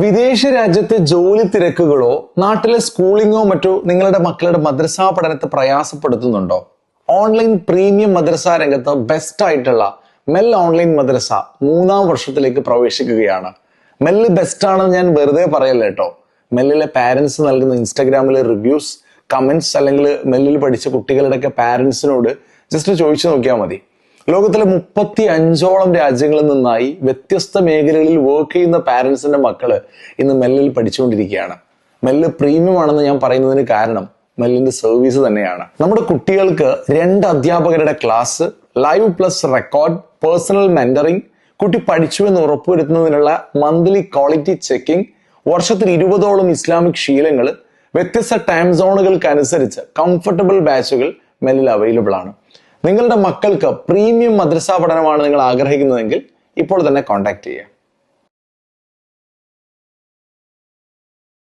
വിദേശ രാജ്യത്തെ ജോലി തിരക്കുകളോ നാട്ടിലെ സ്കൂളിങ്ങോ മറ്റോ നിങ്ങളുടെ മക്കളുടെ മദ്രസാ പഠനത്തെ പ്രയാസപ്പെടുത്തുന്നുണ്ടോ? ഓൺലൈൻ പ്രീമിയം മദ്രസ രംഗത്ത് ബെസ്റ്റ് ആയിട്ടുള്ള മെൽ ഓൺലൈൻ മദ്രസ 3ാം വർഷത്തിലേക്ക് പ്രവേശിക്കുകയാണ്. മെല്ല് ബെസ്റ്റ് ആണെന്ന് ഞാൻ വെറുതെ പറയല്ല കേട്ടോ. മെല്ലിലെ പാരന്റ്സ് നൽകുന്ന ഇൻസ്റ്റാഗ്രാമിലെ റിവ്യൂസ്, കമന്റ്സ് അല്ലെങ്കിൽ മെല്ലിൽ പഠിച്ച കുട്ടികളുടെയൊക്കെ പാരന്റ്സിനോട് ജസ്റ്റ് ചോദിച്ചു നോക്കിയാൽ മതി. ലോകത്തിലെ 35ഓളം രാജ്യങ്ങളിൽ നിന്നായി വ്യത്യസ്ത മേഖലകളിൽ വർക്ക് ചെയ്യുന്ന പാരന്റ്സിന്റെ മക്കള് ഇന്ന് മെല്ലിൽ പഠിച്ചുകൊണ്ടിരിക്കുകയാണ്. മെല്ല് പ്രീമിയം ആണെന്ന് ഞാൻ പറയുന്നതിന് കാരണം മെല്ലിന്റെ സർവീസ് തന്നെയാണ്. നമ്മുടെ കുട്ടികൾക്ക് 2 അധ്യാപകരുടെ class, live plus record, personal mentoring, കുട്ടി പഠിച്ചു എന്ന് ഉറപ്പുവരുത്തുന്നതിനുള്ള മന്ത്ലി ക്വാളിറ്റി ചെക്കിംഗ്, വർഷത്തിൽ 20ഓളം ഇസ്ലാമിക് ശീലങ്ങൾ, വ്യത്യസ്ത ടൈം സോണുകൾക്ക് അനുസരിച്ച് കംഫർട്ടബിൾ ബാച്ചുകൾ മെല്ലിൽ അവൈലബിൾ ആണ്. നിങ്ങളുടെ മക്കൾക്ക് പ്രീമിയം മദ്രസാ പഠനമാണ് നിങ്ങൾ ആഗ്രഹിക്കുന്നതെങ്കിൽ ഇപ്പോൾ തന്നെ കോൺടാക്ട് ചെയ്യുക.